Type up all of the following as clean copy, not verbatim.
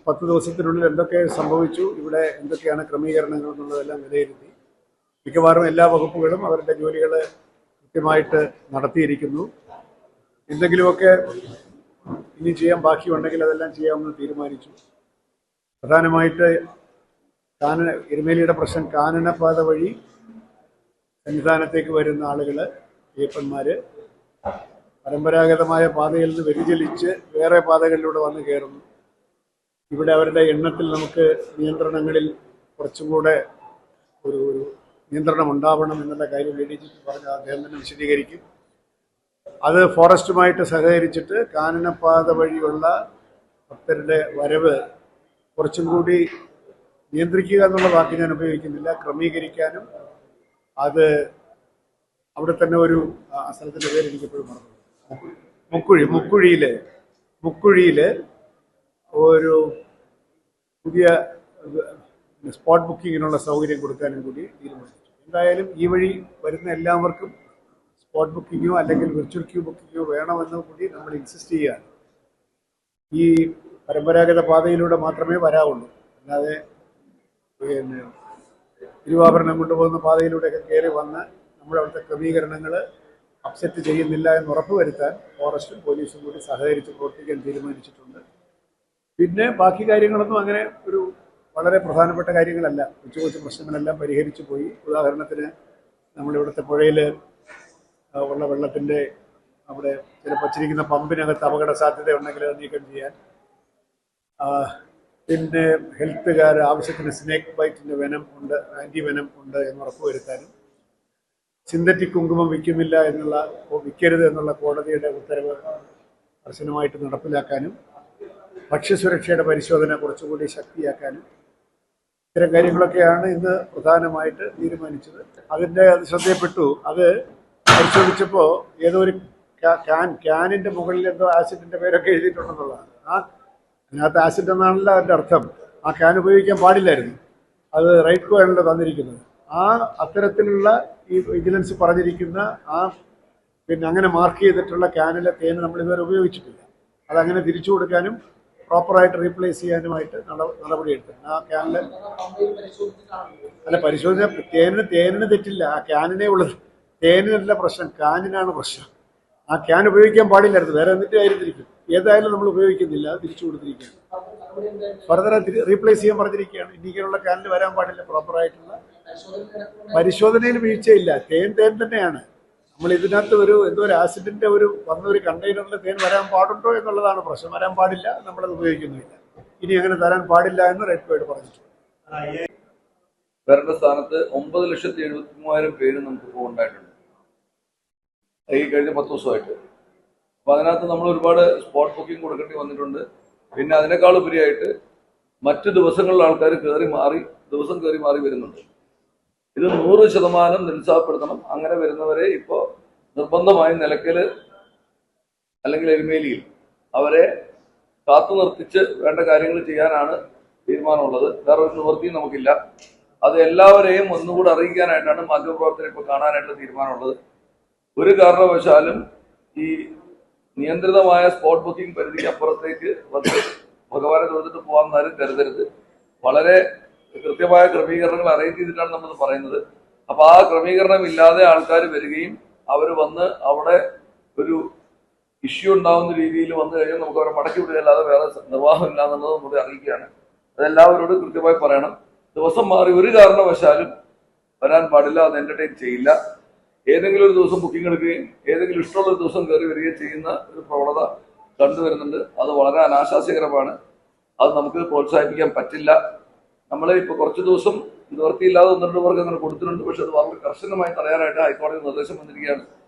10 ദിവസത്തിനുള്ളിൽ എന്തൊക്കെ സംഭവിച്ചു, ഇവിടെ എന്തൊക്കെയാണ് ക്രമീകരണങ്ങൾ എന്നുള്ളതെല്ലാം വിലയിരുത്തി മിക്കവാറും എല്ലാ വകുപ്പുകളും അവരുടെ ജോലികൾ കൃത്യമായിട്ട് നടത്തിയിരിക്കുന്നു. എന്തെങ്കിലുമൊക്കെ ഇനി ചെയ്യാൻ ബാക്കിയുണ്ടെങ്കിൽ അതെല്ലാം ചെയ്യാമെന്ന് തീരുമാനിച്ചു. പ്രധാനമായിട്ട് എരുമേലിയുടെ പ്രശ്നം കാനനപാത വഴി സന്നിധാനത്തേക്ക് വരുന്ന ആളുകൾ, അയ്യപ്പന്മാർ പരമ്പരാഗതമായ പാതയിൽ നിന്ന് വ്യതിചലിച്ച് വേറെ പാതകളിലൂടെ വന്ന് കയറുന്നു. ഇവിടെ അവരുടെ എണ്ണത്തിൽ നമുക്ക് നിയന്ത്രണങ്ങളിൽ കുറച്ചും കൂടെ ഒരു നിയന്ത്രണം ഉണ്ടാവണം എന്നുള്ള കാര്യം DDG പറഞ്ഞ അദ്ദേഹം തന്നെ വിശദീകരിക്കും. അത് ഫോറസ്റ്റുമായിട്ട് സഹകരിച്ചിട്ട് കാനനപാത വഴിയുള്ള ഭക്തരുടെ വരവ് കുറച്ചും കൂടി നിയന്ത്രിക്കുക എന്നുള്ള വാക്ക് ഞാൻ ഉപയോഗിക്കുന്നില്ല, ക്രമീകരിക്കാനും അത് അവിടെ തന്നെ ഒരു സ്ഥലത്തിൻ്റെ പേര് എനിക്കെപ്പോഴും മറന്നു, മുക്കുഴിയിൽ ഒരു പുതിയ സ്പോട്ട് ബുക്കിങ്ങിനുള്ള സൗകര്യം കൊടുക്കാനും കൂടി തീരുമാനിച്ചു. എന്തായാലും ഈ വഴി വരുന്ന എല്ലാവർക്കും സ്പോട്ട് ബുക്കിങ്ങോ അല്ലെങ്കിൽ വിർച്വൽ ക്യൂ ബുക്കിങ്ങോ വേണമെന്ന് കൂടി നമ്മൾ ഇൻസിസ്റ്റ് ചെയ്യുകയാണ്. ഈ പരമ്പരാഗത പാതയിലൂടെ മാത്രമേ വരാവുള്ളൂ, അല്ലാതെ പിന്നെ തിരുവാഭരണം കൊണ്ടുപോകുന്ന പാതയിലൂടെയൊക്കെ കയറി വന്ന് നമ്മളവിടുത്തെ ക്രമീകരണങ്ങൾ അപ്സെറ്റ് ചെയ്യുന്നില്ല എന്ന് ഉറപ്പുവരുത്താൻ ഫോറസ്റ്റും പോലീസും കൂടി സഹകരിച്ച് പ്രവർത്തിക്കാൻ തീരുമാനിച്ചിട്ടുണ്ട്. പിന്നെ ബാക്കി കാര്യങ്ങളൊന്നും അങ്ങനെ ഒരു വളരെ പ്രധാനപ്പെട്ട കാര്യങ്ങളല്ല. കൊച്ചു പ്രശ്നങ്ങളെല്ലാം പരിഹരിച്ചു പോയി. ഉദാഹരണത്തിന് നമ്മളിവിടുത്തെ പുഴയിൽ ഉള്ള വെള്ളത്തിൻ്റെ അവിടെ ചിലപ്പോൾ വച്ചിരിക്കുന്ന പമ്പിനകത്ത് അപകട സാധ്യത ഉണ്ടെങ്കിൽ അത് നീക്കം ചെയ്യാൻ, പിന്നെ ഹെൽത്തുകാർ ആവശ്യത്തിന് സ്നേക്ക് ബൈറ്റിൻ്റെ വെനം ഉണ്ട്, ആൻറ്റി വെനം ഉണ്ട് എന്ന് ഉറപ്പുവരുത്താനും, സിന്തറ്റിക് കുങ്കുമം വിൽക്കരുത് എന്നുള്ള കോടതിയുടെ ഉത്തരവ് കർശനമായിട്ട് നടപ്പിലാക്കാനും, ഭക്ഷ്യസുരക്ഷയുടെ പരിശോധന കുറച്ചുകൂടി ശക്തിയാക്കാനും, ഇത്തരം കാര്യങ്ങളൊക്കെയാണ് ഇന്ന് പ്രധാനമായിട്ട് തീരുമാനിച്ചത്. അത് ശ്രദ്ധയപ്പെട്ടു. അത് പരിശോധിച്ചപ്പോൾ ഏതോ ഒരു ക്യാനിൻ്റെ മുകളിൽ എന്തോ ആസിഡിൻ്റെ പേരൊക്കെ എഴുതിയിട്ടുണ്ടെന്നുള്ളതാണ്. അതിനകത്ത് ആസിഡ് എന്നാണല്ലോ അതിൻ്റെ അർത്ഥം. ആ ക്യാൻ ഉപയോഗിക്കാൻ പാടില്ലായിരുന്നു. അത് റൈറ്റ്കോ ആണല്ലോ തന്നിരിക്കുന്നത്. അത്തരത്തിലുള്ള ഈ വിജിലൻസ് പറഞ്ഞിരിക്കുന്ന പിന്നെ അങ്ങനെ മാർക്ക് ചെയ്തിട്ടുള്ള ക്യാനിലെ തേൻ നമ്മൾ ഇതുവരെ ഉപയോഗിച്ചിട്ടില്ല. അതങ്ങനെ തിരിച്ചു കൊടുക്കാനും പ്രോപ്പറായിട്ട് റീപ്ലേസ് ചെയ്യാനുമായിട്ട് നടപടിയെടുത്തു. ആ ക്യാനിൽ പരിശോധന തേനിന് തെറ്റില്ല, ആ ക്യാനിനെ ഉള്ളത്. തേനിനല്ല പ്രശ്നം, ക്യാനിനാണ് പ്രശ്നം. ആ ക്യാൻ ഉപയോഗിക്കാൻ പാടില്ലായിരുന്നു, വേറെ എന്നിട്ട് ആയിരുന്നിരിക്കും. ഏതായാലും നമ്മൾ ഉപയോഗിക്കുന്നില്ല, അത് തിരിച്ചു കൊടുത്തിരിക്കുകയാണ്. ഫർദർ റീപ്ലേസ് ചെയ്യാൻ പറഞ്ഞിരിക്കുകയാണ്. ഇനിക്കുള്ള ക്യാനിൽ വരാൻ പാടില്ല. പ്രോപ്പറായിട്ടുള്ള പരിശോധനയിൽ വീഴ്ചയില്ല. തേൻ തന്നെയാണ്. നമ്മൾ ഇതിനകത്ത് എന്തോ ഒരു ആസിഡിന്റെ വന്നൊരു കണ്ടെയ്നറിൽ തേൻ വരാൻ പാടുണ്ടോ എന്നുള്ളതാണ് പ്രശ്നം. വരാൻ പാടില്ല, നമ്മളത് ഉപയോഗിക്കുന്നില്ല. ഇനി അങ്ങനെ തരാൻ പാടില്ല എന്ന് റെഡ് കോഡ് പറഞ്ഞിട്ടുണ്ട്. വരേണ്ട സ്ഥാനത്ത് 9,73,000 പേര് നമുക്ക് ഉണ്ടായിട്ടുണ്ട് ഈ കഴിഞ്ഞ 10 ദിവസമായിട്ട്. അപ്പൊ അതിനകത്ത് നമ്മൾ ഒരുപാട് സ്പോട്ട് ബുക്കിംഗ് കൊടുക്കേണ്ടി വന്നിട്ടുണ്ട്. പിന്നെ അതിനേക്കാൾ ഉപരിയായിട്ട് മറ്റു ദിവസങ്ങളിലെ ആൾക്കാർ ദിവസം കയറി മാറി വരുന്നുണ്ട്. ഇത് 100% നിരുത്സാഹപ്പെടുത്തണം. അങ്ങനെ വരുന്നവരെ ഇപ്പോൾ നിർബന്ധമായും നിലയ്ക്കല് അല്ലെങ്കിൽ എരുമേലിയിൽ അവരെ കാത്തു നിർത്തിച്ച് വേണ്ട കാര്യങ്ങൾ ചെയ്യാനാണ് തീരുമാനമുള്ളത്. വേറെ ഒരു നിവൃത്തിയും നമുക്കില്ല. അത് എല്ലാവരെയും ഒന്നുകൂടി അറിയിക്കാനായിട്ടാണ് മാധ്യമപ്രവർത്തകരെ ഇപ്പോൾ കാണാനായിട്ടുള്ള തീരുമാനമുള്ളത്. ഒരു കാരണവശാലും ഈ നിയന്ത്രിതമായ സ്പോട്ട് ബുക്കിംഗ് പരിധിക്ക് അപ്പുറത്തേക്ക് ഭഗവാനെ തൊഴുതിട്ട് പോകാമെന്നാലും കരുതരുത്. വളരെ കൃത്യമായ ക്രമീകരണങ്ങൾ അറേഞ്ച് ചെയ്തിട്ടാണ് നമ്മൾ പറയുന്നത്. അപ്പൊ ആ ക്രമീകരണം ഇല്ലാതെ ആൾക്കാർ വരികയും അവർ വന്ന് അവിടെ ഒരു ഇഷ്യൂ ഉണ്ടാവുന്ന രീതിയിൽ വന്നു കഴിഞ്ഞാൽ നമുക്ക് അവരെ മടക്കി വിടുകയല്ലാതെ വേറെ നിർവാഹം ഇല്ല എന്നുള്ളത് നമ്മളെ അറിയിക്കുകയാണ്. അതെല്ലാവരോടും കൃത്യമായി പറയണം. ദിവസം മാറി ഒരു കാരണവശാലും വരാൻ പാടില്ല, അത് എന്റർടൈൻ ചെയ്യില്ല. ഏതെങ്കിലും ഒരു ദിവസം ബുക്കിംഗ് എടുക്കുകയും ഏതെങ്കിലും ഇഷ്ടമുള്ള ഒരു ദിവസം കയറി വരികയും ചെയ്യുന്ന ഒരു പ്രവണത കണ്ടുവരുന്നുണ്ട്. അത് വളരെ അനാശാസ്യകരമാണ്. അത് നമുക്ക് പ്രോത്സാഹിപ്പിക്കാൻ പറ്റില്ല. നമ്മൾ ഇപ്പോൾ കുറച്ച് ദിവസം നിവൃത്തിയില്ലാതെ 1-2 പേർക്ക് അങ്ങനെ കൊടുത്തിട്ടുണ്ട്. പക്ഷെ അത് വളരെ കർശനമായി തടയാനായിട്ട് ഹൈക്കോടതി നിർദ്ദേശം വന്നിരിക്കുകയാണ്.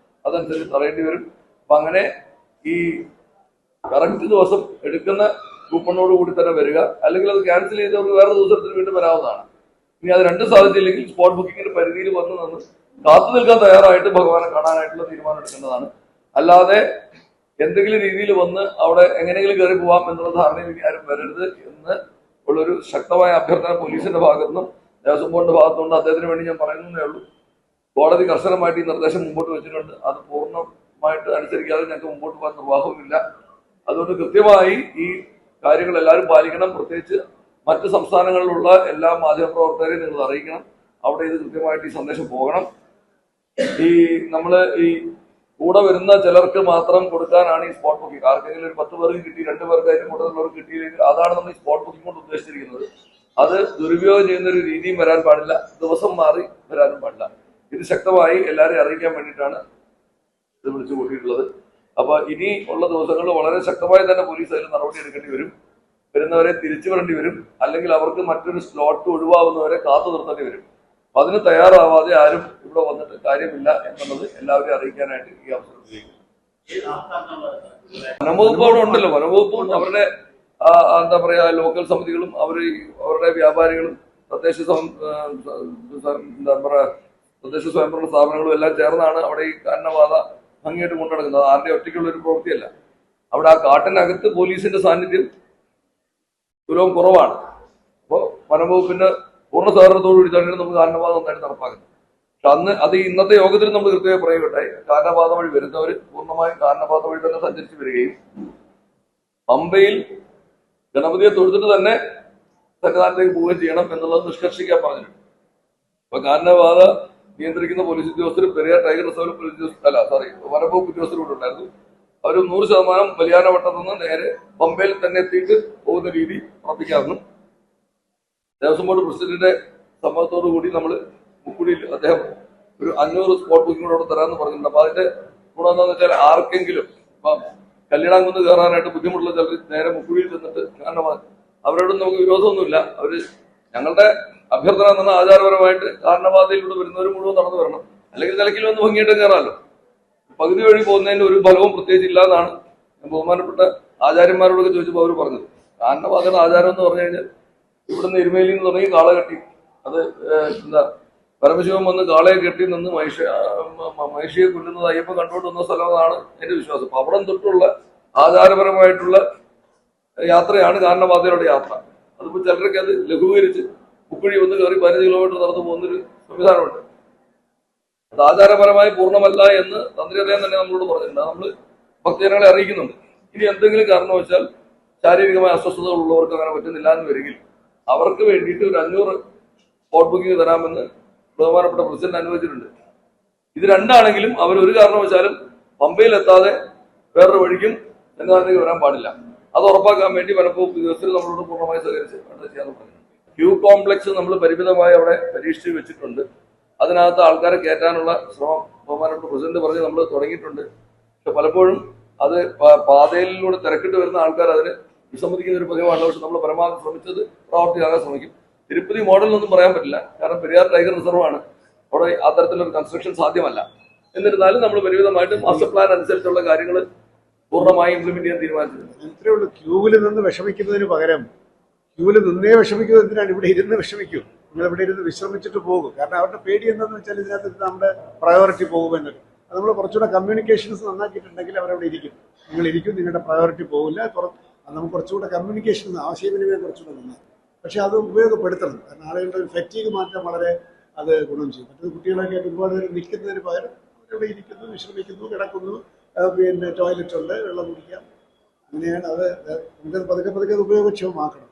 അതനുസരിച്ച് തടയേണ്ടി വരും. അപ്പം അങ്ങനെ ഈ കറക്റ്റ് ദിവസം എടുക്കുന്ന കൂപ്പണോട് കൂടി തന്നെ വരിക, അല്ലെങ്കിൽ അത് ക്യാൻസൽ ചെയ്തവർക്ക് വേറെ ദിവസത്തിന് വീണ്ടും വരാവുന്നതാണ്. ഇനി അത് രണ്ടും സാധിച്ചില്ലെങ്കിൽ സ്പോട്ട് ബുക്കിങ്ങിന്റെ പരിധിയിൽ വന്ന് കാത്തു നിൽക്കാൻ തയ്യാറായിട്ട് ഭഗവാനെ കാണാനായിട്ടുള്ള തീരുമാനം എടുക്കേണ്ടതാണ്. അല്ലാതെ എന്തെങ്കിലും രീതിയിൽ വന്ന് അവിടെ എങ്ങനെയെങ്കിലും കയറി പോവാം എന്നുള്ള ധാരണയിലേക്ക് ആരും വരരുത് എന്ന് ഉള്ളൊരു ശക്തമായ അഭ്യർത്ഥന പോലീസിന്റെ ഭാഗത്തുനിന്നും ദേവസ്വം ബോർഡിന്റെ ഭാഗത്തുനിന്നും അദ്ദേഹത്തിന് വേണ്ടി ഞാൻ പറയുന്നതേ ഉള്ളൂ. കോടതി കർശനമായിട്ട് ഈ നിർദ്ദേശം മുമ്പോട്ട് വെച്ചിട്ടുണ്ട്. അത് പൂർണ്ണമായിട്ട് അനുസരിക്കാതെ ഞങ്ങൾക്ക് മുമ്പോട്ട് പോകാൻ നിർവാഹവുമില്ല. അതുകൊണ്ട് കൃത്യമായി ഈ കാര്യങ്ങൾ എല്ലാവരും പാലിക്കണം. പ്രത്യേകിച്ച് മറ്റ് സംസ്ഥാനങ്ങളിലുള്ള എല്ലാ മാധ്യമപ്രവർത്തകരെയും നിങ്ങൾ അറിയിക്കണം. അവിടെ ഇത് കൃത്യമായിട്ട് ഈ സന്ദേശം പോകണം. ഈ നമ്മള് ഈ കൂടെ വരുന്ന ചിലർക്ക് മാത്രം കൊടുക്കാനാണ് ഈ സ്പോട്ട് ബുക്കിംഗ്. ആർക്കെങ്കിലും ഒരു 10 പേർക്ക് കിട്ടി, 2 പേർക്ക് അതിന് കൂടുതലുള്ളവർക്ക് കിട്ടിയില്ലെങ്കിൽ അതാണ് നമ്മൾ ഈ സ്പോട്ട് ബുക്കിംഗ് കൊണ്ട് ഉദ്ദേശിച്ചിരിക്കുന്നത്. അത് ദുരുപയോഗം ചെയ്യുന്ന ഒരു രീതിയും വരാൻ പാടില്ല, ദിവസം മാറി വരാനും പാടില്ല. ഇത് ശക്തമായി എല്ലാവരെയും അറിയിക്കാൻ വേണ്ടിയിട്ടാണ് ഇത് വിളിച്ചു കൂട്ടിയിട്ടുള്ളത്. അപ്പൊ ഇനി ഉള്ള ദിവസങ്ങളിൽ വളരെ ശക്തമായി തന്നെ പോലീസ് അതിൽ നടപടി എടുക്കേണ്ടി വരും. വരുന്നവരെ തിരിച്ചു വരേണ്ടി വരും, അല്ലെങ്കിൽ അവർക്ക് മറ്റൊരു സ്ലോട്ട് ഒഴിവാകുന്നവരെ കാത്തു നിർത്തേണ്ടി വരും. അപ്പൊ അതിന് തയ്യാറാവാതെ ആരും ഇവിടെ വന്നിട്ട് കാര്യമില്ല എന്നുള്ളത് എല്ലാവരെയും അറിയിക്കാനായിട്ട് ഈ അവസരം ഉപയോഗിക്കും. വനംവകുപ്പ് അവിടെ ഉണ്ടല്ലോ. വനംവകുപ്പും അവരുടെ എന്താ പറയാ ലോക്കൽ സമിതികളും അവരുടെ വ്യാപാരികളും തദ്ദേശ സ്വയംഭരണ സ്ഥാപനങ്ങളും എല്ലാം ചേർന്നാണ് അവിടെ ഈ കാനനപാത ഭംഗിയായിട്ട് കൊണ്ടുനടക്കുന്നത്. ആരുടെ ഒറ്റയ്ക്കുള്ള ഒരു പ്രവൃത്തിയല്ല. അവിടെ ആ കാട്ടിനകത്ത് പോലീസിന്റെ സാന്നിധ്യം തുലവും കുറവാണ്. അപ്പോൾ വനംവകുപ്പിന്റെ പൂർണ്ണ സഹകരണത്തോടുകൂടി തന്നെയാണ് നമുക്ക് കാനനപാത നന്നായിട്ട് നടപ്പാക്കുന്നത്. പക്ഷെ അത് ഇന്നത്തെ യോഗത്തിൽ നമ്മൾ കൃത്യമായി പറയുകയുണ്ടായി. കാനനപാത വഴി വരുന്നവർ പൂർണ്ണമായും കാനനപാത വഴി തന്നെ സഞ്ചരിച്ച് വരികയും പമ്പയിൽ ഗണപതിയെ തൊഴുതിട്ട് തന്നെ സന്നിധാനത്തേക്ക് പോവുകയും ചെയ്യണം എന്നുള്ളത് നിഷ്കർഷിക്കാൻ പറഞ്ഞിട്ടുണ്ട്. അപ്പൊ കാനനപാത നിയന്ത്രിക്കുന്ന പോലീസ് ഉദ്യോഗസ്ഥരും പെരിയാർ ടൈഗർ റിസർവ് പോലീസ് വനംവകുപ്പ് ഉദ്യോഗസ്ഥരും കൂടെ ഉണ്ടായിരുന്നു. അവർ 100% ബലിയാനവട്ടം നിന്ന് നേരെ പമ്പയിൽ തന്നെ എത്തിയിട്ട് പോകുന്ന രീതി ഉറപ്പിക്കാമെന്നും ദേവസ്വം ബോർഡ് പ്രസിഡന്റിന്റെ സമ്മതത്തോടു കൂടി നമ്മൾ മുക്കുടിയിൽ അദ്ദേഹം ഒരു 500 സ്പോട്ട് ബുക്കിങ്ങോട് തരാമെന്ന് പറഞ്ഞിട്ടുണ്ട്. അപ്പൊ അതിന്റെ ഗുണം എന്താണെന്ന് വെച്ചാൽ ആർക്കെങ്കിലും കല്യാണംകുന്ന് കയറാനായിട്ട് ബുദ്ധിമുട്ടുള്ള ചിലർ നേരെ മുക്കുടിയിൽ ചെന്നിട്ട് കാരണം അവരോടൊന്നും നമുക്ക് വിരോധമൊന്നുമില്ല. അവര് ഞങ്ങളുടെ അഭ്യർത്ഥന എന്ന ആചാരപരമായിട്ട് കാരണപാതയിലൂടെ വരുന്നവർ മുഴുവൻ നടന്നു വരണം, അല്ലെങ്കിൽ നിലയ്ക്കിൽ വന്ന് ഭംഗിയായിട്ട് കയറാമല്ലോ. പകുതി വഴി പോകുന്നതിന്റെ ഒരു ഫലവും പ്രത്യേകിച്ച് ഇല്ല എന്നാണ് ഞാൻ ബഹുമാനപ്പെട്ട ആചാര്യന്മാരോടൊക്കെ ചോദിച്ചപ്പോൾ അവർ പറഞ്ഞത്. കാരണപാതയുടെ ആചാരം എന്ന് പറഞ്ഞു കഴിഞ്ഞാൽ ഇവിടുന്ന് എരുമേലിയിൽ നിന്ന് തുടങ്ങി കാള കെട്ടി, അത് പരമശിവൻ വന്ന് കാളയെ കെട്ടി നിന്ന് മഹിഷിയെ കൊല്ലുന്നത് അയ്യപ്പൻ കണ്ടുകൊണ്ട് വന്ന സ്ഥലമാണ് എന്റെ വിശ്വാസം. അപ്പൊ അവിടെ തൊട്ടുള്ള ആചാരപരമായിട്ടുള്ള യാത്രയാണ് കാരണപാതയുടെ യാത്ര. അതിപ്പോ ചിലരൊക്കെ അത് ലഘൂകരിച്ച് മുക്കുഴി വന്ന് കയറി 15 കിലോമീറ്റർ നടന്നു പോകുന്നൊരു സംവിധാനമുണ്ട്. അത് ആചാരപരമായി പൂർണ്ണമല്ല എന്ന് തന്ത്രി അദ്ദേഹം തന്നെ നമ്മളോട് പറഞ്ഞിട്ടുണ്ട്. നമ്മൾ ഭക്തജനങ്ങളെ അറിയിക്കുന്നുണ്ട്. ഇനി എന്തെങ്കിലും കാരണവശാൽ ശാരീരികമായ അസ്വസ്ഥതകൾ ഉള്ളവർക്ക് അങ്ങനെ പറ്റുന്നില്ല എന്ന് വരികിൽ അവർക്ക് വേണ്ടിയിട്ട് ഒരു 500 സ്പോട്ട് ബുക്കിംഗ് തരാമെന്ന് ബഹുമാനപ്പെട്ട പ്രസിഡന്റ് അനുവദിച്ചിട്ടുണ്ട്. ഇത് രണ്ടാണെങ്കിലും അവർ ഒരു കാരണവശാലും പമ്പയിൽ എത്താതെ വേറൊരു വഴിക്കും സന്നിധാനത്തേക്ക് വരാൻ പാടില്ല. അത് ഉറപ്പാക്കാൻ വേണ്ടി വനംവകുപ്പ് ഉദ്യോഗസ്ഥർ നമ്മളോട് പൂർണ്ണമായി സഹകരിച്ച് ചെയ്യാന്ന് പറഞ്ഞിട്ടുണ്ട്. ക്യൂ കോംപ്ലക്സ് നമ്മൾ പരിമിതമായി അവിടെ പരീക്ഷിച്ച് വെച്ചിട്ടുണ്ട്. അതിനകത്ത് ആൾക്കാരെ കയറ്റാനുള്ള ശ്രമം ബഹുമാനപ്പെട്ട പ്രസിഡന്റ് പറഞ്ഞ് നമ്മൾ തുടങ്ങിയിട്ടുണ്ട്. പക്ഷെ പലപ്പോഴും അത് പാതയിലൂടെ തിരക്കിട്ട് വരുന്ന ആൾക്കാർ അതിന് വിസമ്മതിക്കുന്ന ഒരു പതിവാണ്. പക്ഷെ നമ്മൾ പരമാവധി ശ്രമിച്ചത് പ്രാവർത്തിയാകാൻ ശ്രമിക്കും. തിരുപ്പതി മോഡലൊന്നും പറയാൻ പറ്റില്ല, കാരണം പെരിയാർ ടൈഗർ റിസർവാണ്. അവിടെ അത്തരത്തിലൊരു കൺസ്ട്രക്ഷൻ സാധ്യമല്ല. എന്നിരുന്നാലും നമ്മൾ പരിമിതമായിട്ട് മാസ്റ്റർ പ്ലാൻ അനുസരിച്ചുള്ള കാര്യങ്ങൾ പൂർണ്ണമായി ഇംപ്ലിമെന്റ് ചെയ്യാൻ തീരുമാനിച്ചിട്ടുണ്ട്. ഇത്രേ ഉള്ളൂ. ക്യൂവിൽ നിന്ന് വിഷമിക്കുന്നതിന് പകരം ക്യൂവിൽ നിന്നേ വിഷമിക്കുന്നതിനാണ് ഇവിടെ ഇരുന്ന് വിഷമിക്കൂ. നിങ്ങൾ ഇവിടെ ഇരുന്ന് വിശ്രമിച്ചിട്ട് പോകും. കാരണം അവരുടെ പേടി എന്താണെന്ന് വെച്ചാൽ ഇതിനകത്ത് നമ്മുടെ പ്രയോറിറ്റി പോകുമെന്നൊക്കെ. അത് നമ്മൾ കുറച്ചുകൂടെ കമ്മ്യൂണിക്കേഷൻസ് നന്നാക്കിയിട്ടുണ്ടെങ്കിൽ അവരവിടെ ഇരിക്കും. നിങ്ങൾ ഇരിക്കും, നിങ്ങളുടെ പ്രയോറിറ്റി പോകില്ല. നമുക്ക് കുറച്ചുകൂടെ കമ്മ്യൂണിക്കേഷൻ ആശയവിനിമയം കുറച്ചുകൂടെ നന്നായി. പക്ഷെ അത് ഉപയോഗപ്പെടുത്തണം. കാരണം ആളുകളുടെ ഒരു ഫെറ്റീഗ് മാറ്റാൻ വളരെ അത് ഗുണം ചെയ്യും. മറ്റത് കുട്ടികളൊക്കെ ഒരുപാട് പേര് നിൽക്കുന്നതിന് പകരം അവരവിടെ ഇരിക്കുന്നു, വിശ്രമിക്കുന്നു, കിടക്കുന്നു, പിന്നെ ടോയ്ലറ്റ് ഉണ്ട്, വെള്ളം കുടിക്കാം. അങ്ങനെയാണ് അത് പതുക്കെ പതുക്കെ ഉപയോഗക്ഷമമാക്കണം.